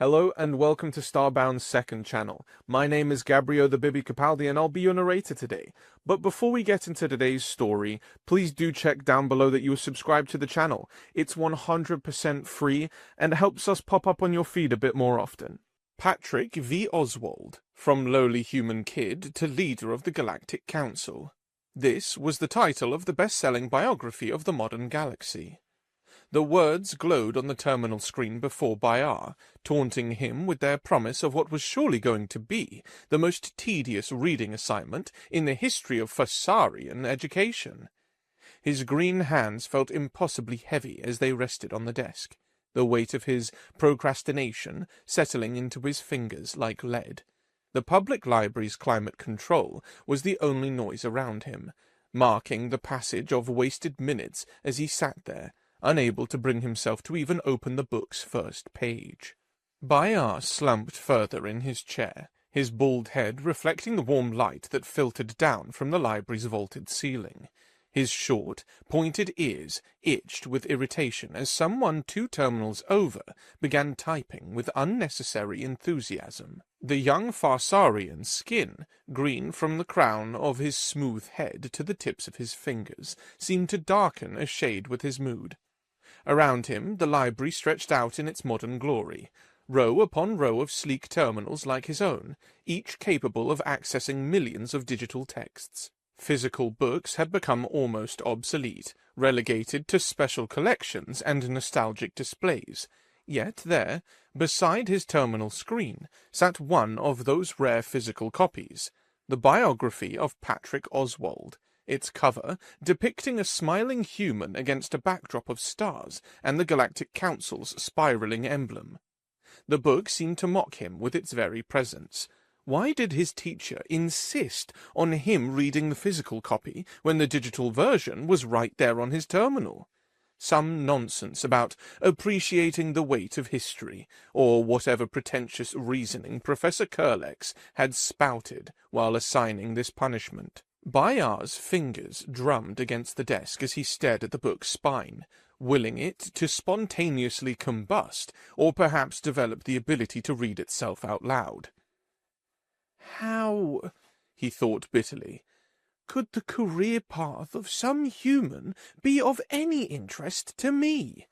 Hello and welcome to Starbound's second channel. My name is Gabriel the Bibi Capaldi and I'll be your narrator today. But before we get into today's story, please do check down below that you are subscribed to the channel. It's 100% free and helps us pop up on your feed a bit more often. Patrick V. Oswald, from lowly human kid to leader of the Galactic Council. This was the title of the best-selling biography of the modern galaxy. The words glowed on the terminal screen before Bayar, taunting him with their promise of what was surely going to be the most tedious reading assignment in the history of Fasarian education. His green hands felt impossibly heavy as they rested on the desk, the weight of his procrastination settling into his fingers like lead. The public library's climate control was the only noise around him, marking the passage of wasted minutes as he sat there, unable to bring himself to even open the book's first page. Bayar slumped further in his chair, his bald head reflecting the warm light that filtered down from the library's vaulted ceiling. His short, pointed ears itched with irritation as someone 2 terminals over began typing with unnecessary enthusiasm. The young Farsarian's skin, green from the crown of his smooth head to the tips of his fingers, seemed to darken a shade with his mood. Around him the library stretched out in its modern glory, row upon row of sleek terminals like his own, each capable of accessing millions of digital texts. Physical books had become almost obsolete, relegated to special collections and nostalgic displays. Yet there, beside his terminal screen, sat one of those rare physical copies, the biography of Patrick Oswald, its cover depicting a smiling human against a backdrop of stars and the Galactic Council's spiraling emblem. The book seemed to mock him with its very presence. Why did his teacher insist on him reading the physical copy when the digital version was right there on his terminal? Some nonsense about appreciating the weight of history, or whatever pretentious reasoning Professor Kurlex had spouted while assigning this punishment. Bayar's fingers drummed against the desk as he stared at the book's spine, willing it to spontaneously combust, or perhaps develop the ability to read itself out loud. How, he thought bitterly, could the career path of some human be of any interest to me?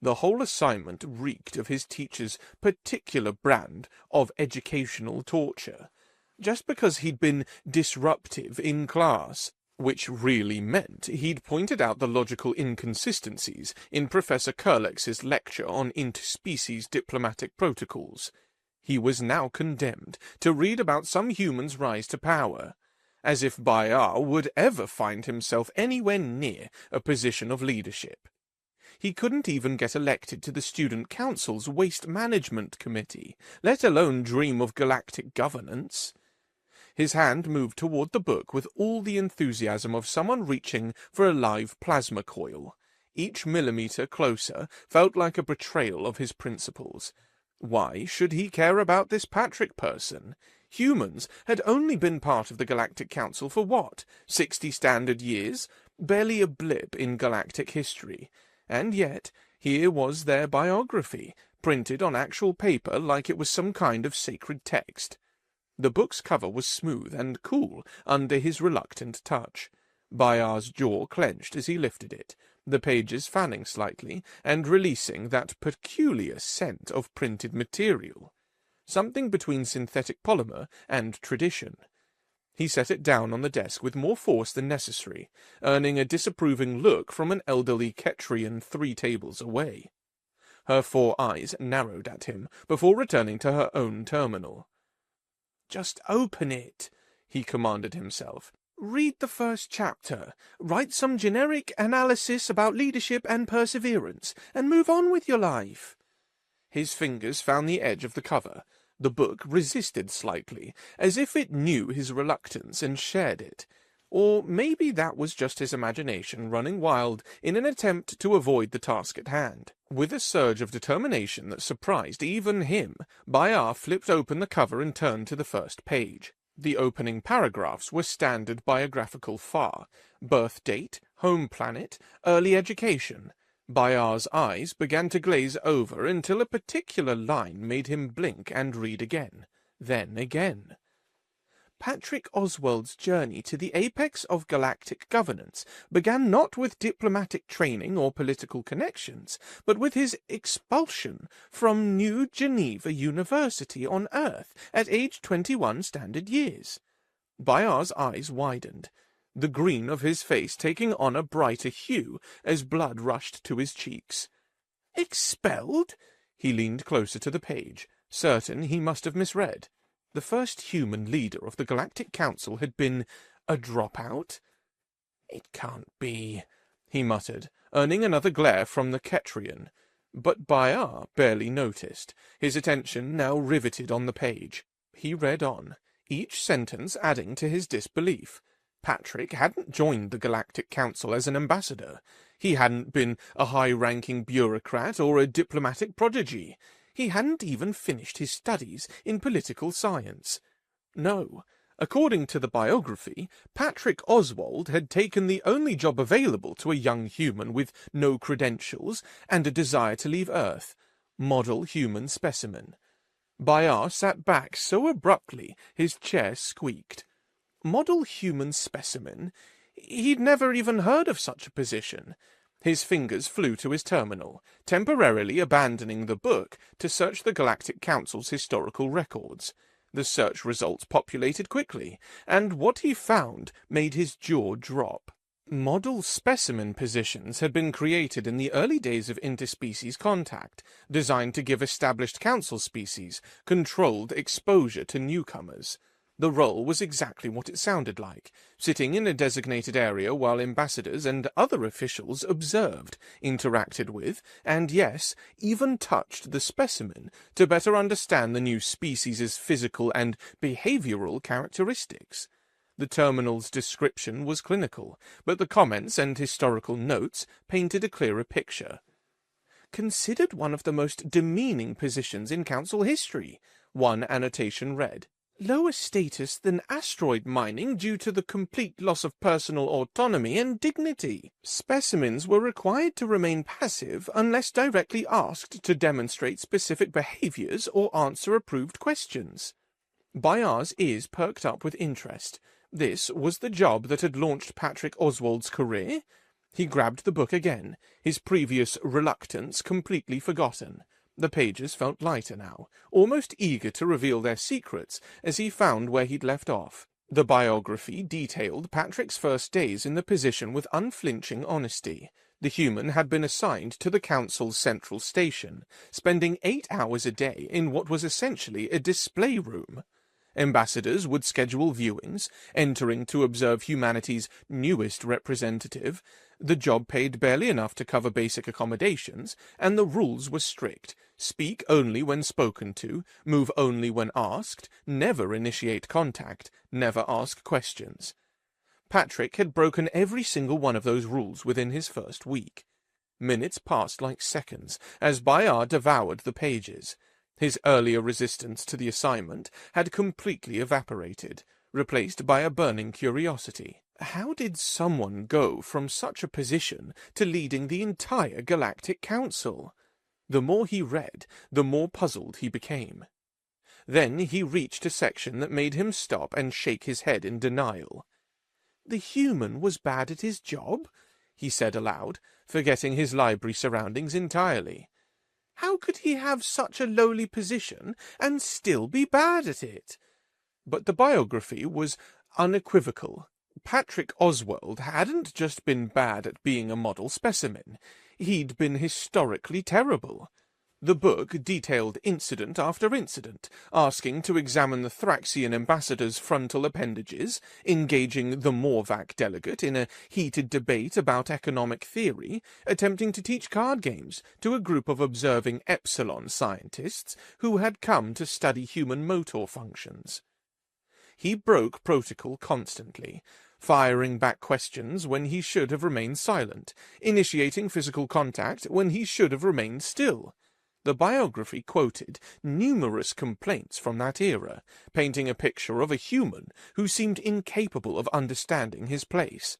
The whole assignment reeked of his teacher's particular brand of educational torture. Just because he'd been disruptive in class, which really meant he'd pointed out the logical inconsistencies in Professor Kurlex's lecture on interspecies diplomatic protocols, he was now condemned to read about some human's rise to power, as if Bayar would ever find himself anywhere near a position of leadership. He couldn't even get elected to the Student Council's Waste Management Committee, let alone dream of galactic governance. His hand moved toward the book with all the enthusiasm of someone reaching for a live plasma coil. Each millimeter closer felt like a betrayal of his principles. Why should he care about this Patrick person? Humans had only been part of the Galactic Council for what, 60 standard years? Barely a blip in galactic history. And yet, here was their biography, printed on actual paper like it was some kind of sacred text. The book's cover was smooth and cool under his reluctant touch. Bayar's jaw clenched as he lifted it, the pages fanning slightly and releasing that peculiar scent of printed material, something between synthetic polymer and tradition. He set it down on the desk with more force than necessary, earning a disapproving look from an elderly Ketrian 3 tables away. Her 4 eyes narrowed at him before returning to her own terminal. "Just open it," he commanded himself. "Read the first chapter, write some generic analysis about leadership and perseverance, and move on with your life." His fingers found the edge of the cover. The book resisted slightly, as if it knew his reluctance and shared it. Or maybe that was just his imagination running wild in an attempt to avoid the task at hand. With a surge of determination that surprised even him, Bayar flipped open the cover and turned to the first page. The opening paragraphs were standard biographical far: birth date, home planet, early education. Bayar's eyes began to glaze over until a particular line made him blink and read again, then again. Patrick Oswald's journey to the apex of galactic governance began not with diplomatic training or political connections, but with his expulsion from New Geneva University on Earth at age 21 standard years. Bayar's eyes widened, the green of his face taking on a brighter hue as blood rushed to his cheeks. Expelled? He leaned closer to the page, certain he must have misread. The first human leader of the Galactic Council had been a dropout? It can't be, he muttered, earning another glare from the Ketrian. But Bayar barely noticed, his attention now riveted on the page. He read on, each sentence adding to his disbelief. Patrick hadn't joined the Galactic Council as an ambassador. He hadn't been a high-ranking bureaucrat or a diplomatic prodigy. He hadn't even finished his studies in political science. No, according to the biography, Patrick Oswald had taken the only job available to a young human with no credentials and a desire to leave Earth, model human specimen. Bayar sat back so abruptly his chair squeaked. Model human specimen? He'd never even heard of such a position. His fingers flew to his terminal, temporarily abandoning the book to search the Galactic Council's historical records. The search results populated quickly, and what he found made his jaw drop. Model specimen positions had been created in the early days of interspecies contact, designed to give established council species controlled exposure to newcomers. The role was exactly what it sounded like, sitting in a designated area while ambassadors and other officials observed, interacted with, and yes, even touched the specimen to better understand the new species' physical and behavioral characteristics. The terminal's description was clinical, but the comments and historical notes painted a clearer picture. Considered one of the most demeaning positions in council history, one annotation read. Lower status than asteroid mining due to the complete loss of personal autonomy and dignity. Specimens were required to remain passive unless directly asked to demonstrate specific behaviors or answer approved questions. Bayar's ears perked up with interest. This was the job that had launched Patrick Oswald's career? He grabbed the book again, his previous reluctance completely forgotten. The pages felt lighter now, almost eager to reveal their secrets as he found where he'd left off. The biography detailed Patrick's first days in the position with unflinching honesty. The human had been assigned to the council's central station, spending 8 hours a day in what was essentially a display room. Ambassadors would schedule viewings, entering to observe humanity's newest representative. The job paid barely enough to cover basic accommodations, and the rules were strict. Speak only when spoken to, move only when asked, never initiate contact, never ask questions. Patrick had broken every single one of those rules within his first week. Minutes passed like seconds, as Bayar devoured the pages. His earlier resistance to the assignment had completely evaporated, replaced by a burning curiosity. How did someone go from such a position to leading the entire Galactic Council? The more he read, the more puzzled he became. Then he reached a section that made him stop and shake his head in denial. The human was bad at his job? He said aloud, forgetting his library surroundings entirely. How could he have such a lowly position and still be bad at it? But the biography was unequivocal. Patrick Oswald hadn't just been bad at being a model specimen. He'd been historically terrible. The book detailed incident after incident, asking to examine the Thraxian ambassador's frontal appendages, engaging the Morvac delegate in a heated debate about economic theory, attempting to teach card games to a group of observing Epsilon scientists who had come to study human motor functions. He broke protocol constantly, firing back questions when he should have remained silent, initiating physical contact when he should have remained still. The biography quoted numerous complaints from that era, painting a picture of a human who seemed incapable of understanding his place.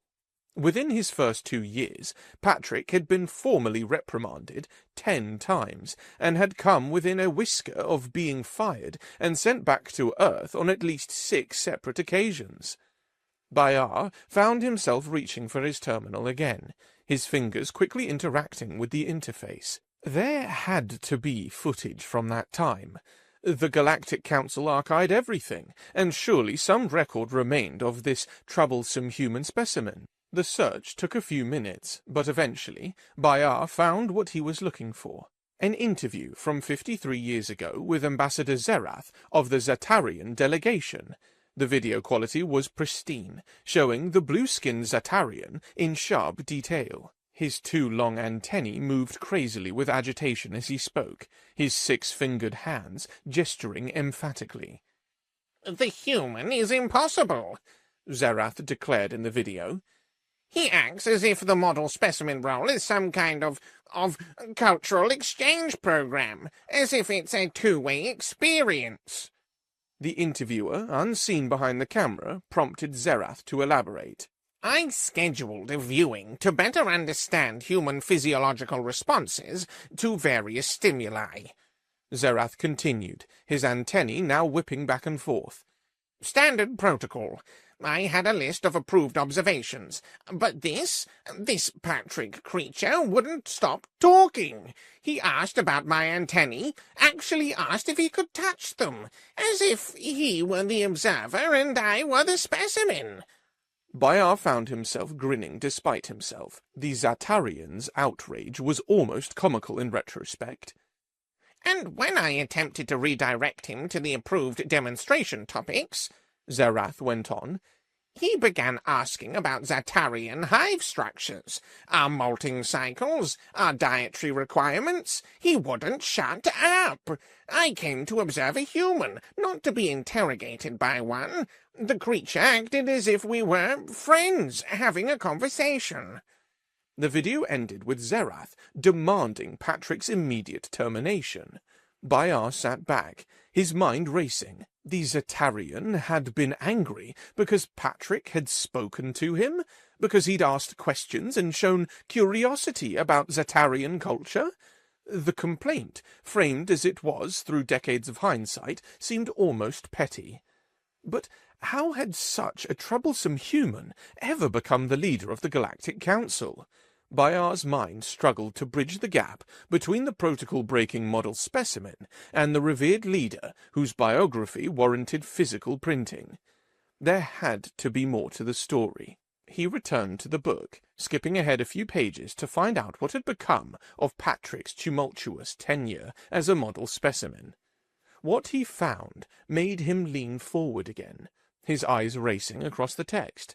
Within his first 2 years, Patrick had been formally reprimanded 10 times, and had come within a whisker of being fired and sent back to Earth on at least 6 separate occasions. Bayar found himself reaching for his terminal again, his fingers quickly interacting with the interface. There had to be footage from that time. The Galactic Council archived everything, and surely some record remained of this troublesome human specimen. The search took a few minutes, but eventually Bayar found what he was looking for. An interview from 53 years ago with Ambassador Zerath of the Zatarian delegation. The video quality was pristine, showing the blue-skinned Zatarian in sharp detail. His 2 long antennae moved crazily with agitation as he spoke, his 6-fingered hands gesturing emphatically. "The human is impossible," Zerath declared in the video. "He acts as if the model specimen role is some kind of cultural exchange program, as if it's a two-way experience." The interviewer, unseen behind the camera, prompted Zerath to elaborate. "I scheduled a viewing to better understand human physiological responses to various stimuli," Zerath continued, his antennae now whipping back and forth. "Standard protocol. I had a list of approved observations, but this Patrick creature wouldn't stop talking. He asked about my antennae, actually asked if he could touch them, as if he were the observer and I were the specimen." Bayar found himself grinning despite himself. The Zatarian's outrage was almost comical in retrospect. "And when I attempted to redirect him to the approved demonstration topics," Zerath went on, "he began asking about Zatarian hive structures, our molting cycles, our dietary requirements. He wouldn't shut up. I came to observe a human, not to be interrogated by one. The creature acted as if we were friends having a conversation." The video ended with Zerath demanding Patrick's immediate termination. Bayar sat back, his mind racing. The Zatarian had been angry because Patrick had spoken to him, because he'd asked questions and shown curiosity about Zatarian culture. The complaint, framed as it was through decades of hindsight, seemed almost petty. But how had such a troublesome human ever become the leader of the Galactic Council? Bayar's mind struggled to bridge the gap between the protocol-breaking model specimen and the revered leader whose biography warranted physical printing. There had to be more to the story. He returned to the book, skipping ahead a few pages to find out what had become of Patrick's tumultuous tenure as a model specimen. What he found made him lean forward again, his eyes racing across the text.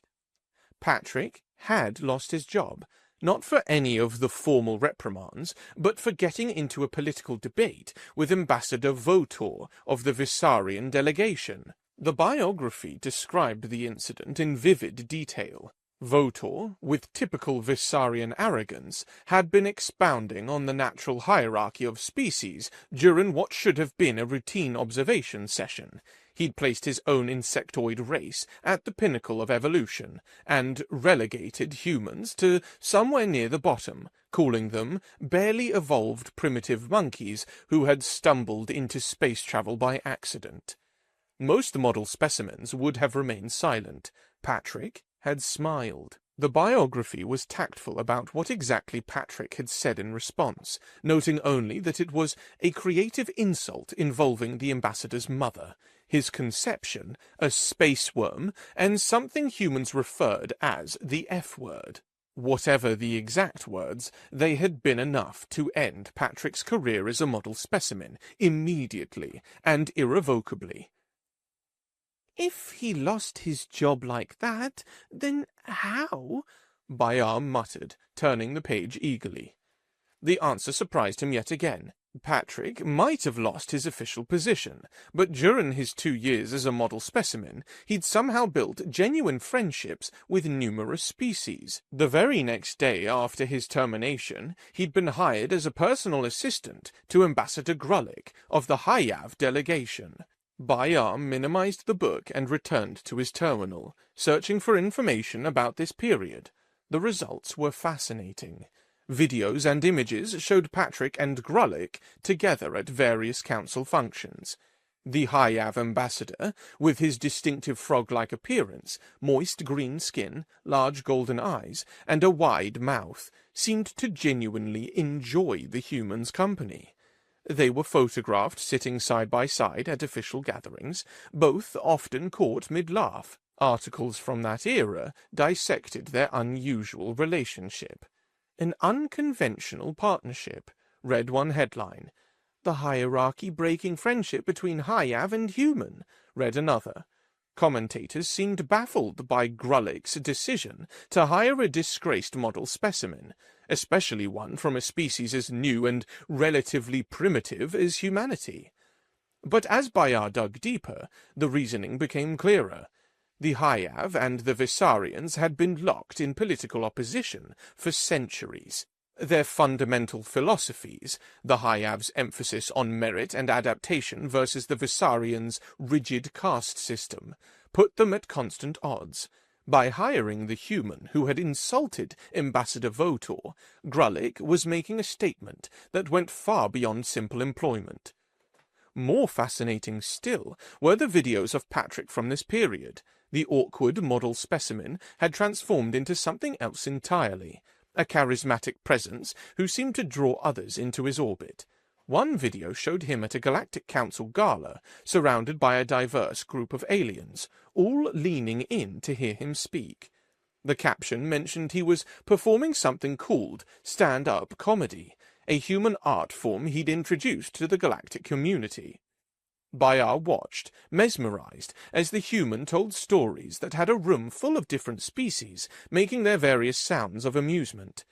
Patrick had lost his job, not for any of the formal reprimands, but for getting into a political debate with Ambassador Votor of the Vissarian delegation. The biography described the incident in vivid detail. Votor, with typical Vissarian arrogance, had been expounding on the natural hierarchy of species during what should have been a routine observation session. He'd placed his own insectoid race at the pinnacle of evolution, and relegated humans to somewhere near the bottom, calling them barely evolved primitive monkeys who had stumbled into space travel by accident. Most model specimens would have remained silent. Patrick had smiled. The biography was tactful about what exactly Patrick had said in response, noting only that it was a creative insult involving the ambassador's mother, his conception, a space worm, and something humans referred as the F-word. Whatever the exact words, they had been enough to end Patrick's career as a model specimen, immediately and irrevocably. "If he lost his job like that, then how?" Bayar muttered, turning the page eagerly. The answer surprised him yet again. Patrick might have lost his official position, but during his 2 years as a model specimen, he'd somehow built genuine friendships with numerous species. The very next day after his termination, he'd been hired as a personal assistant to Ambassador Galactic of the Hayav delegation. Bayar minimized the book and returned to his terminal, searching for information about this period. The results were fascinating. Videos and images showed Patrick and Grullick together at various council functions. The High-Av ambassador, with his distinctive frog-like appearance, moist green skin, large golden eyes, and a wide mouth, seemed to genuinely enjoy the humans' company. They were photographed sitting side by side at official gatherings, both often caught mid-laugh. Articles from that era dissected their unusual relationship. An unconventional partnership, read one headline. The hierarchy-breaking friendship between High-Av and human, read another. Commentators seemed baffled by Grullick's decision to hire a disgraced model specimen, especially one from a species as new and relatively primitive as humanity. But as Bayar dug deeper, the reasoning became clearer. The High-Av and the Visarians had been locked in political opposition for centuries. Their fundamental philosophies, the High-Av's emphasis on merit and adaptation versus the Visarians' rigid caste system, put them at constant odds. By hiring the human who had insulted Ambassador Votor, Grullick was making a statement that went far beyond simple employment. More fascinating still were the videos of Patrick from this period. The awkward model specimen had transformed into something else entirely. A charismatic presence who seemed to draw others into his orbit. One video showed him at a Galactic Council gala, surrounded by a diverse group of aliens, all leaning in to hear him speak. The caption mentioned he was performing something called stand-up comedy, a human art form he'd introduced to the galactic community. Bayar watched, mesmerized, as the human told stories that had a room full of different species, making their various sounds of amusement.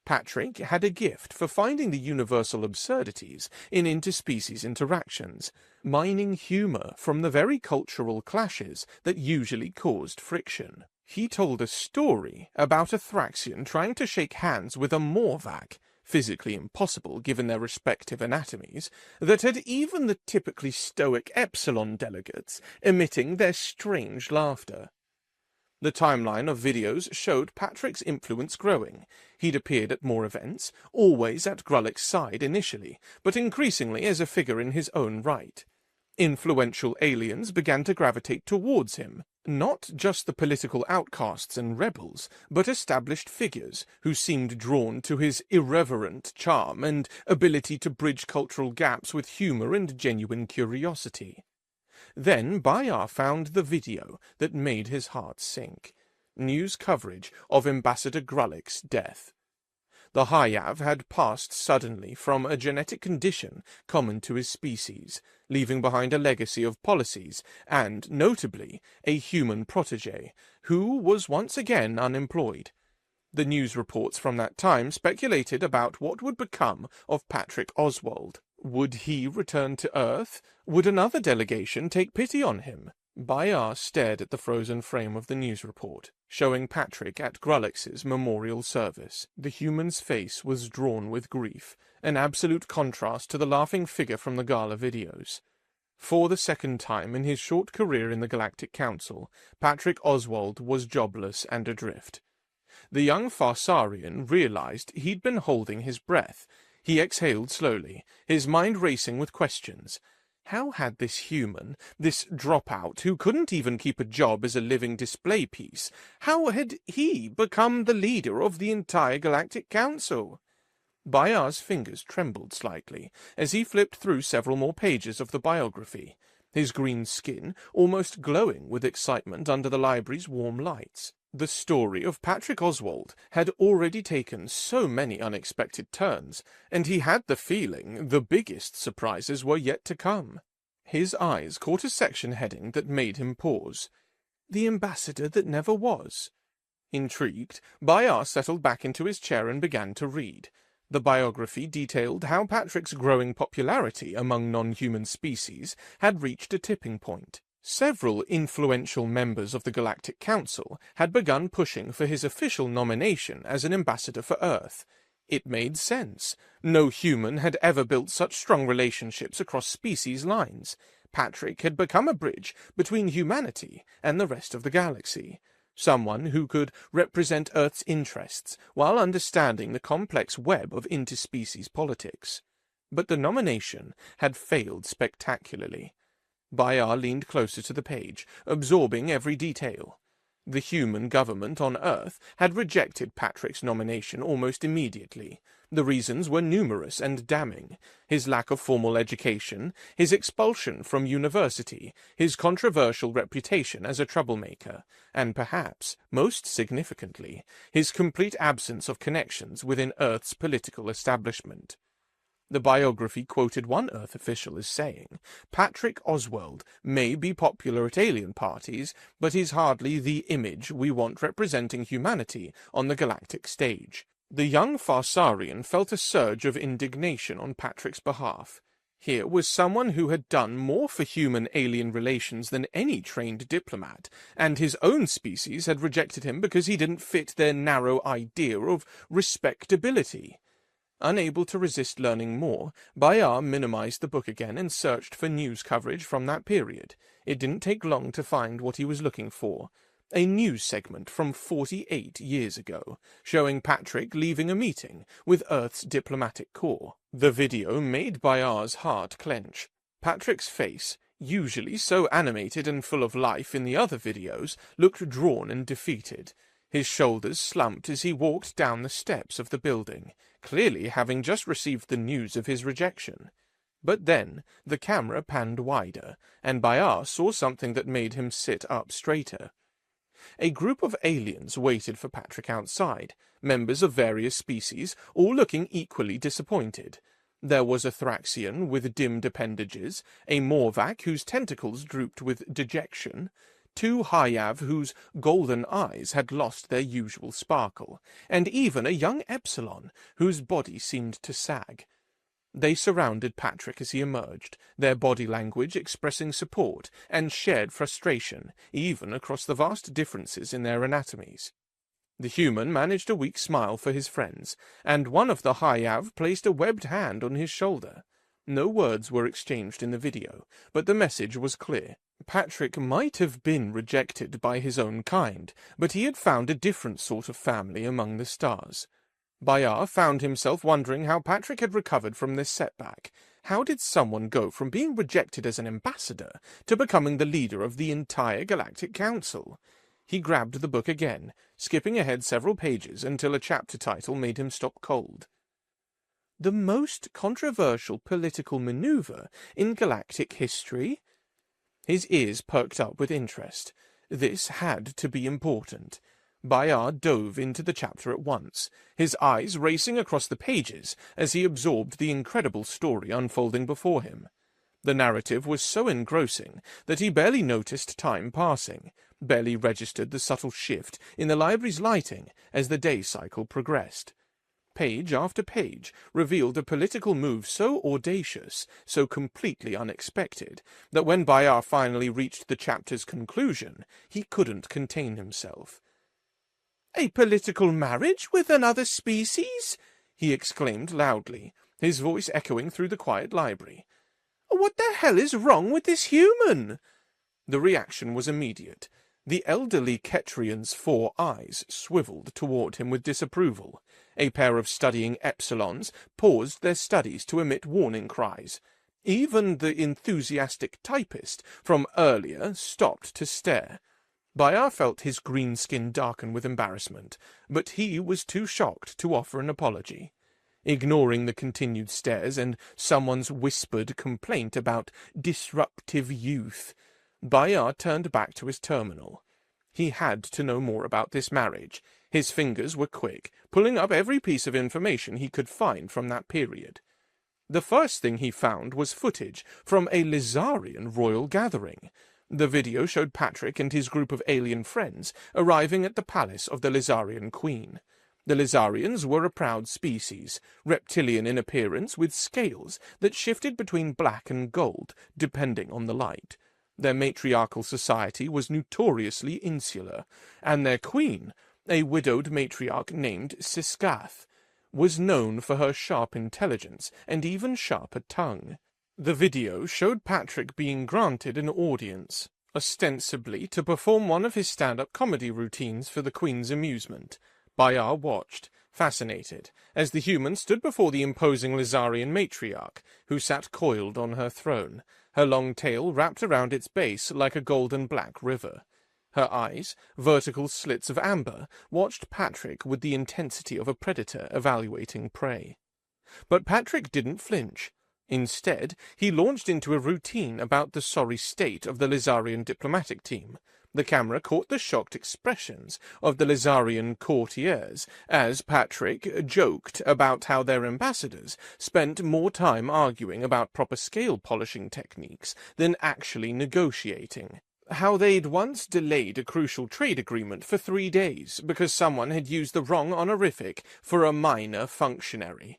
Patrick had a gift for finding the universal absurdities in interspecies interactions, mining humor from the very cultural clashes that usually caused friction. He told a story about a Thraxian trying to shake hands with a Morvac, physically impossible given their respective anatomies, that had even the typically stoic Epsilon delegates emitting their strange laughter. The timeline of videos showed Patrick's influence growing. He'd appeared at more events, always at Grullick's side initially, but increasingly as a figure in his own right. Influential aliens began to gravitate towards him, not just the political outcasts and rebels, but established figures who seemed drawn to his irreverent charm and ability to bridge cultural gaps with humor and genuine curiosity. Then Bayar found the video that made his heart sink. News coverage of Ambassador Grullick's death. The High-Av had passed suddenly from a genetic condition common to his species, leaving behind a legacy of policies and, notably, a human protege, who was once again unemployed. The news reports from that time speculated about what would become of Patrick Oswald. Would he return to Earth? Would another delegation take pity on him? Bayar stared at the frozen frame of the news report, showing Patrick at Grullick's memorial service. The human's face was drawn with grief, an absolute contrast to the laughing figure from the gala videos. For the second time in his short career in the Galactic Council, Patrick Oswald was jobless and adrift. The young Farsarian realized he'd been holding his breath. He exhaled slowly, his mind racing with questions. How had this human, this dropout who couldn't even keep a job as a living display piece, how had he become the leader of the entire Galactic Council? Bayar's fingers trembled slightly as he flipped through several more pages of the biography, his green skin almost glowing with excitement under the library's warm lights. The story of Patrick Oswald had already taken so many unexpected turns, and he had the feeling the biggest surprises were yet to come. His eyes caught a section heading that made him pause. The ambassador that never was. Intrigued, Bayar settled back into his chair and began to read. The biography detailed how Patrick's growing popularity among non-human species had reached a tipping point. Several influential members of the Galactic Council had begun pushing for his official nomination as an ambassador for Earth. It made sense. No human had ever built such strong relationships across species lines. Patrick had become a bridge between humanity and the rest of the galaxy. someone who could represent Earth's interests while understanding the complex web of interspecies politics. But the nomination had failed spectacularly. Bayar leaned closer to the page, absorbing every detail. The human government on Earth had rejected Patrick's nomination almost immediately. The reasons were numerous and damning: his lack of formal education, his expulsion from university, his controversial reputation as a troublemaker, and perhaps, most significantly, his complete absence of connections within Earth's political establishment. The biography quoted one Earth official as saying, "Patrick Oswald may be popular at alien parties, but he's hardly the image we want representing humanity on the galactic stage." The young Farsarian felt a surge of indignation on Patrick's behalf. Here was someone who had done more for human-alien relations than any trained diplomat, and his own species had rejected him because he didn't fit their narrow idea of respectability. Unable to resist learning more, Bayar minimized the book again and searched for news coverage from that period. It didn't take long to find what he was looking for. A news segment from 48 years ago, showing Patrick leaving a meeting with Earth's diplomatic corps. The video made Bayar's heart clench. Patrick's face, usually so animated and full of life in the other videos, looked drawn and defeated. His shoulders slumped as he walked down the steps of the building, clearly having just received the news of his rejection. But then the camera panned wider, and Bayar saw something that made him sit up straighter. A group of aliens waited for Patrick outside, members of various species, all looking equally disappointed. There was a Thraxian with dimmed appendages, a Morvac whose tentacles drooped with dejection, two Hyav whose golden eyes had lost their usual sparkle, and even a young Epsilon whose body seemed to sag. They surrounded Patrick as he emerged, their body language expressing support and shared frustration, even across the vast differences in their anatomies. The human managed a weak smile for his friends, and one of the Hyav placed a webbed hand on his shoulder. No words were exchanged in the video, but the message was clear. Patrick might have been rejected by his own kind, but he had found a different sort of family among the stars. Bayar found himself wondering how Patrick had recovered from this setback. How did someone go from being rejected as an ambassador to becoming the leader of the entire Galactic Council? He grabbed the book again, skipping ahead several pages until a chapter title made him stop cold. "The most controversial political maneuver in galactic history?" His ears perked up with interest. This had to be important. Bayar dove into the chapter at once, his eyes racing across the pages as he absorbed the incredible story unfolding before him. The narrative was so engrossing that he barely noticed time passing, barely registered the subtle shift in the library's lighting as the day cycle progressed. Page after page revealed a political move so audacious, so completely unexpected, that when Bayar finally reached the chapter's conclusion, he couldn't contain himself. "A political marriage with another species?" he exclaimed loudly, his voice echoing through the quiet library. "What the hell is wrong with this human?" The reaction was immediate. The elderly Ketrian's 4 eyes swiveled toward him with disapproval. A pair of studying Epsilons paused their studies to emit warning cries. Even the enthusiastic typist from earlier stopped to stare. Bayar felt his green skin darken with embarrassment, but he was too shocked to offer an apology. Ignoring the continued stares and someone's whispered complaint about disruptive youth, Bayar turned back to his terminal. He had to know more about this marriage. His fingers were quick, pulling up every piece of information he could find from that period. The first thing he found was footage from a Lizarian royal gathering. The video showed Patrick and his group of alien friends arriving at the palace of the Lizarian queen. The Lizarians were a proud species, reptilian in appearance with scales that shifted between black and gold, depending on the light. Their matriarchal society was notoriously insular, and their queen, a widowed matriarch named Siskath, was known for her sharp intelligence and even sharper tongue. The video showed Patrick being granted an audience. ostensibly to perform one of his stand-up comedy routines for the Queen's amusement. Bayar watched, fascinated, as the human stood before the imposing Lizarian matriarch, who sat coiled on her throne, her long tail wrapped around its base like a golden black river. Her eyes, vertical slits of amber, watched Patrick with the intensity of a predator evaluating prey. But Patrick didn't flinch. Instead, he launched into a routine about the sorry state of the Lizarian diplomatic team. The camera caught the shocked expressions of the Lizarian courtiers as Patrick joked about how their ambassadors spent more time arguing about proper scale polishing techniques than actually negotiating. How they'd once delayed a crucial trade agreement for 3 days because someone had used the wrong honorific for a minor functionary.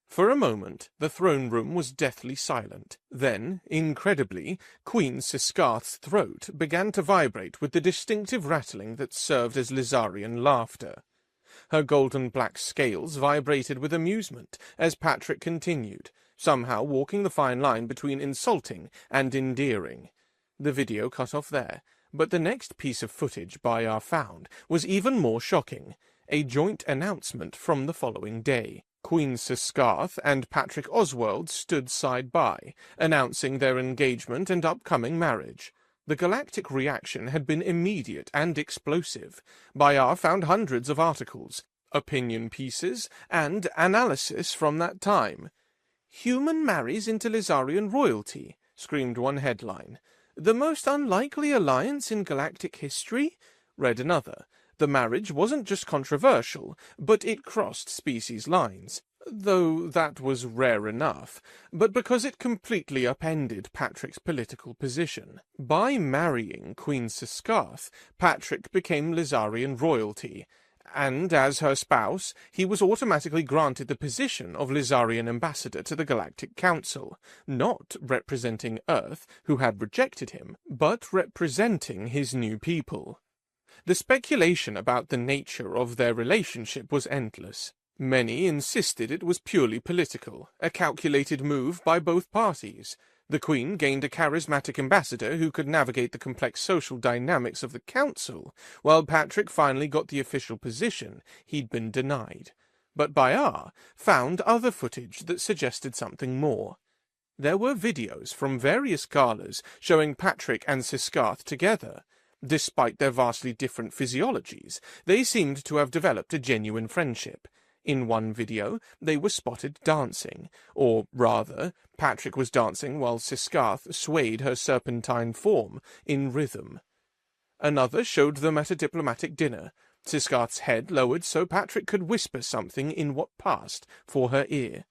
For a moment, the throne room was deathly silent. Then, incredibly, Queen Siskarth's throat began to vibrate with the distinctive rattling that served as Lizarian laughter. Her golden-black scales vibrated with amusement as Patrick continued, somehow walking the fine line between insulting and endearing. The video cut off there, but the next piece of footage Bayar found was even more shocking, a joint announcement from the following day. Queen Siskarth and Patrick Oswald stood side by, announcing their engagement and upcoming marriage. The Galactic reaction had been immediate and explosive. Bayar found hundreds of articles, opinion pieces, and analysis from that time. "Human marries into Lizarian royalty," screamed one headline. "The most unlikely alliance in galactic history," read another. The marriage wasn't just controversial, but it crossed species lines, though that was rare enough, but because it completely upended Patrick's political position. By marrying Queen Siskarth, Patrick became Lizarian royalty, and as her spouse, he was automatically granted the position of Lizarian ambassador to the Galactic Council, not representing Earth, who had rejected him, but representing his new people. The speculation about the nature of their relationship was endless. Many insisted it was purely political, a calculated move by both parties. The Queen gained a charismatic ambassador who could navigate the complex social dynamics of the council, while Patrick finally got the official position he'd been denied. But Bayar found other footage that suggested something more. There were videos from various galas showing Patrick and Siskarth together. Despite their vastly different physiologies, they seemed to have developed a genuine friendship. In one video, they were spotted dancing, or rather, Patrick was dancing while Siskarth swayed her serpentine form in rhythm. Another showed them at a diplomatic dinner, Siskarth's head lowered so Patrick could whisper something in what passed for her ear.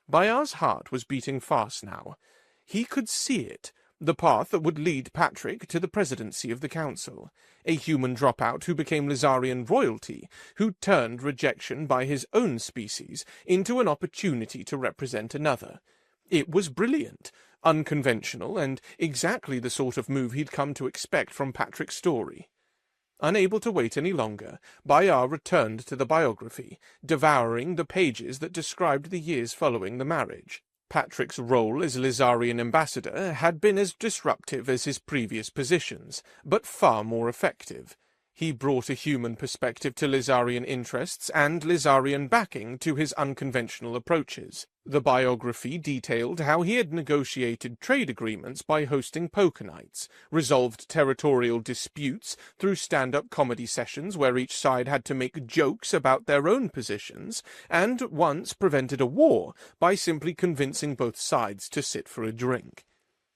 Bayar's heart was beating fast now. He could see it. The path that would lead Patrick to the presidency of the council, a human dropout who became Lizarian royalty, who turned rejection by his own species into an opportunity to represent another. It was brilliant, unconventional, and exactly the sort of move he'd come to expect from Patrick's story. Unable to wait any longer, Bayar returned to the biography, devouring the pages that described the years following the marriage. Patrick's role as Lizarian ambassador had been as disruptive as his previous positions, but far more effective. He brought a human perspective to Lizarian interests and Lizarian backing to his unconventional approaches. The biography detailed how he had negotiated trade agreements by hosting poker nights, resolved territorial disputes through stand-up comedy sessions where each side had to make jokes about their own positions, and once prevented a war by simply convincing both sides to sit for a drink.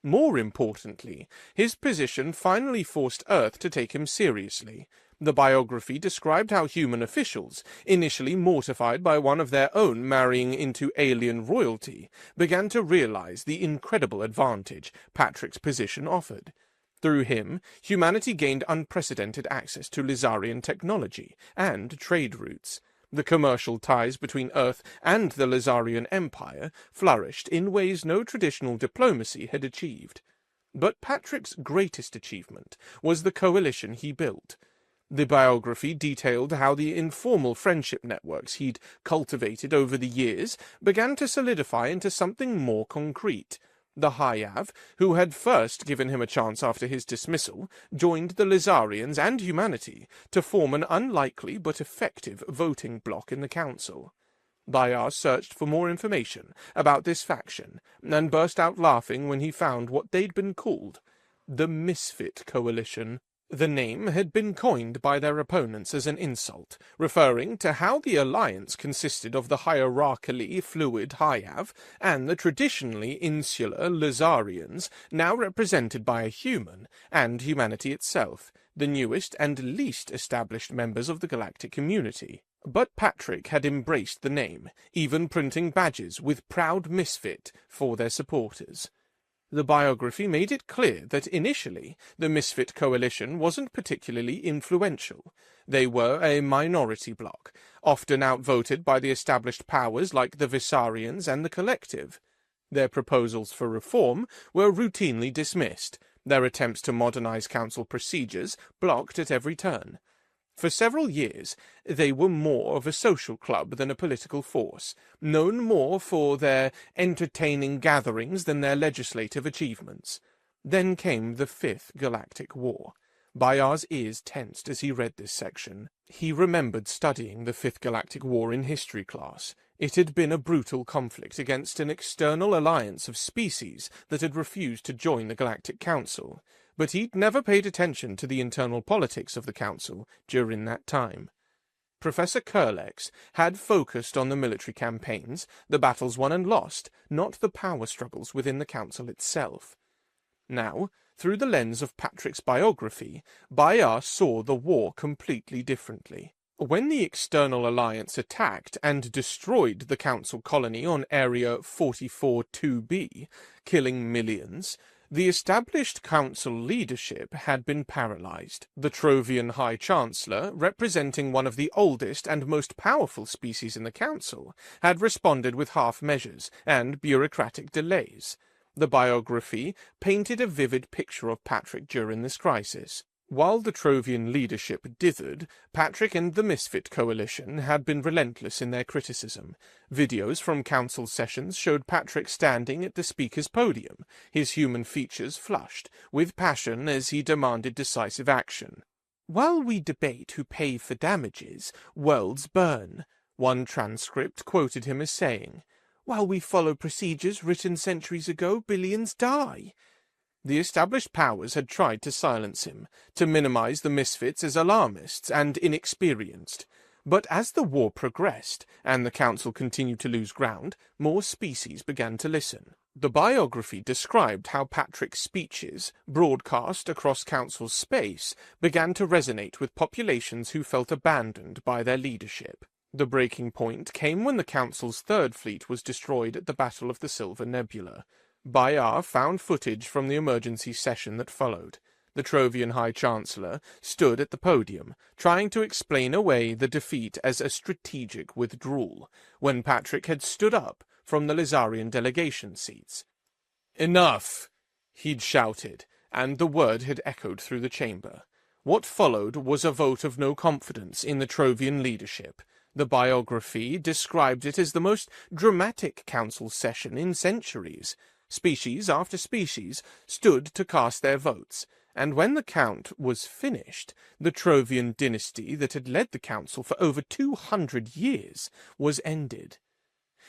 More importantly, his position finally forced Earth to take him seriously. The biography described how human officials, initially mortified by one of their own marrying into alien royalty, began to realize the incredible advantage Patrick's position offered. Through him, humanity gained unprecedented access to Lizarian technology and trade routes. The commercial ties between Earth and the Lizarian Empire flourished in ways no traditional diplomacy had achieved. But Patrick's greatest achievement was the coalition he built. The biography detailed how the informal friendship networks he'd cultivated over the years began to solidify into something more concrete. The High-Av, who had first given him a chance after his dismissal, joined the Lizarians and humanity to form an unlikely but effective voting bloc in the council. Bayar searched for more information about this faction and burst out laughing when he found what they'd been called the Misfit Coalition. The name had been coined by their opponents as an insult, referring to how the alliance consisted of the hierarchically fluid High-Av and the traditionally insular Lizarians, now represented by a human, and humanity itself, the newest and least established members of the galactic community. But Patrick had embraced the name, even printing badges with Proud Misfit for their supporters. The biography made it clear that initially the Misfit Coalition wasn't particularly influential. They were a minority bloc, often outvoted by the established powers like the Visarians and the Collective. Their proposals for reform were routinely dismissed, their attempts to modernize council procedures blocked at every turn. For several years, they were more of a social club than a political force, known more for their entertaining gatherings than their legislative achievements. Then came the Fifth Galactic War. Bayar's ears tensed as he read this section. He remembered studying the Fifth Galactic War in history class. It had been a brutal conflict against an external alliance of species that had refused to join the Galactic Council. But he'd never paid attention to the internal politics of the council during that time. Professor Kurlex had focused on the military campaigns, the battles won and lost, not the power struggles within the council itself. Now, through the lens of Patrick's biography, Bayar saw the war completely differently. When the external alliance attacked and destroyed the council colony on Area 44-2B, killing millions, the established council leadership had been paralyzed. The Trovian High Chancellor, representing one of the oldest and most powerful species in the council, had responded with half measures and bureaucratic delays. The biography painted a vivid picture of Patrick during this crisis. While the Trovian leadership dithered, Patrick and the Misfit Coalition had been relentless in their criticism. Videos from council sessions showed Patrick standing at the speaker's podium, his human features flushed with passion as he demanded decisive action. "While we debate who pays for damages, worlds burn," one transcript quoted him as saying. "While we follow procedures written centuries ago, billions die." The established powers had tried to silence him, to minimize the misfits as alarmists and inexperienced. But as the war progressed, and the council continued to lose ground, more species began to listen. The biography described how Patrick's speeches, broadcast across council space, began to resonate with populations who felt abandoned by their leadership. The breaking point came when the council's third fleet was destroyed at the Battle of the Silver Nebula. Bayar found footage from the emergency session that followed. The Trovian High Chancellor stood at the podium, trying to explain away the defeat as a strategic withdrawal, when Patrick had stood up from the Lizarian delegation seats. "Enough!" he'd shouted, and the word had echoed through the chamber. What followed was a vote of no confidence in the Trovian leadership. The biography described it as the most dramatic council session in centuries. Species after species stood to cast their votes, and when the count was finished, the Trovian dynasty that had led the council for over 200 years was ended.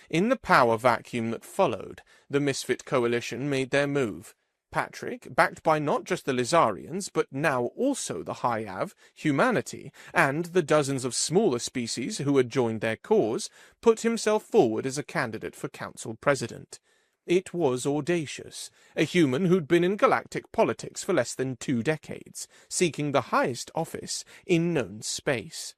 In the power vacuum that followed, the Misfit Coalition made their move. Patrick, backed by not just the Lizarians, but now also the High-Av, humanity, and the dozens of smaller species who had joined their cause, put himself forward as a candidate for council president. It was audacious, a human who'd been in galactic politics for less than 2 decades, seeking the highest office in known space.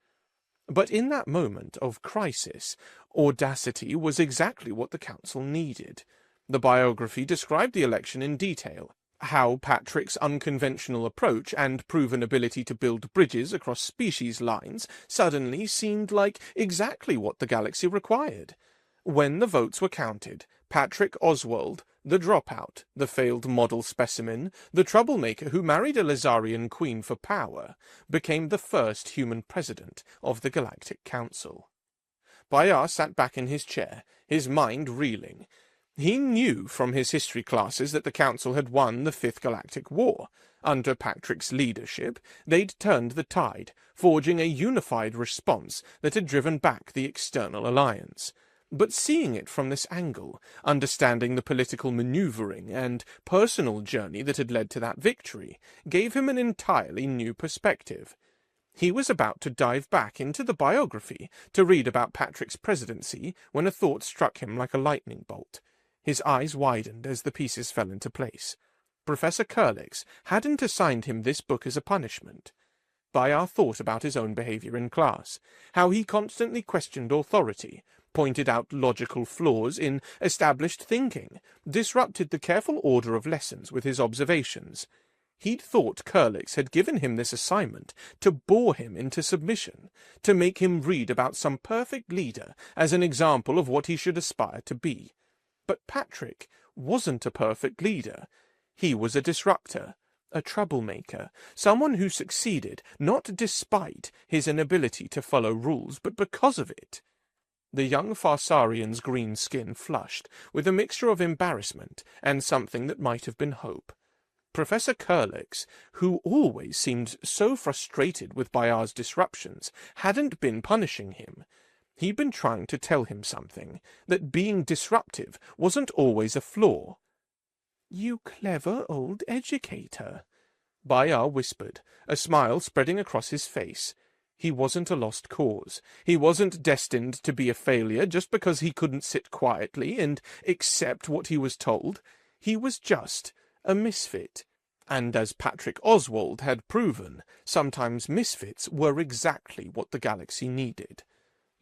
But in that moment of crisis, audacity was exactly what the council needed. The biography described the election in detail, how Patrick's unconventional approach and proven ability to build bridges across species lines suddenly seemed like exactly what the galaxy required. When the votes were counted, Patrick Oswald, the dropout, the failed model specimen, the troublemaker who married a Lizarian queen for power, became the first human president of the Galactic Council. Bayar sat back in his chair, his mind reeling. He knew from his history classes that the Council had won the Fifth Galactic War. Under Patrick's leadership, they'd turned the tide, forging a unified response that had driven back the external alliance. But seeing it from this angle, understanding the political maneuvering and personal journey that had led to that victory, gave him an entirely new perspective. He was about to dive back into the biography to read about Patrick's presidency when a thought struck him like a lightning bolt. His eyes widened as the pieces fell into place. Professor Curlix hadn't assigned him this book as a punishment. Bayard thought about his own behavior in class, how he constantly questioned authority, pointed out logical flaws in established thinking, disrupted the careful order of lessons with his observations. He'd thought Curlix had given him this assignment to bore him into submission, to make him read about some perfect leader as an example of what he should aspire to be. But Patrick wasn't a perfect leader. He was a disruptor, a troublemaker, someone who succeeded not despite his inability to follow rules, but because of it. The young Farsarian's green skin flushed with a mixture of embarrassment and something that might have been hope. Professor Curlix, who always seemed so frustrated with Bayard's disruptions, hadn't been punishing him. He'd been trying to tell him something, that being disruptive wasn't always a flaw. "You clever old educator," Bayard whispered, a smile spreading across his face. He wasn't a lost cause. He wasn't destined to be a failure just because he couldn't sit quietly and accept what he was told. He was just a misfit. And as Patrick Oswald had proven, sometimes misfits were exactly what the galaxy needed.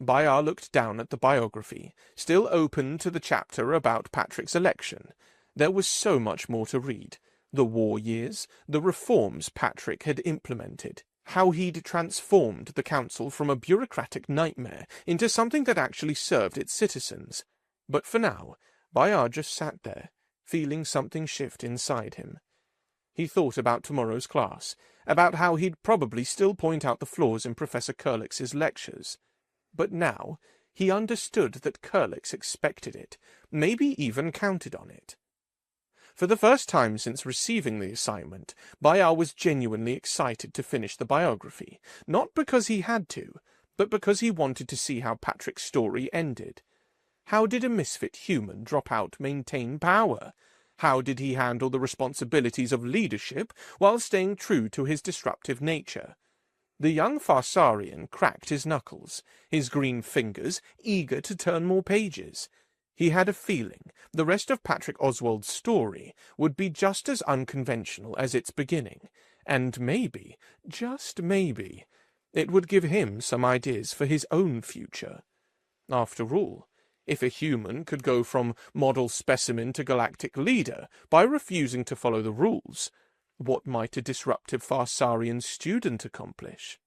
Bayard looked down at the biography, still open to the chapter about Patrick's election. There was so much more to read. The war years, the reforms Patrick had implemented, how he'd transformed the Council from a bureaucratic nightmare into something that actually served its citizens. But for now, Bayard just sat there, feeling something shift inside him. He thought about tomorrow's class, about how he'd probably still point out the flaws in Professor Curlix's lectures. But now he understood that Curlix expected it, maybe even counted on it. For the first time since receiving the assignment, Bayard was genuinely excited to finish the biography, not because he had to, but because he wanted to see how Patrick's story ended. How did a misfit human drop out maintain power? How did he handle the responsibilities of leadership while staying true to his disruptive nature? The young Farsarian cracked his knuckles, his green fingers eager to turn more pages. He had a feeling the rest of Patrick Oswald's story would be just as unconventional as its beginning, and maybe, just maybe, it would give him some ideas for his own future. After all, if a human could go from model specimen to galactic leader by refusing to follow the rules, what might a disruptive Farsarian student accomplish?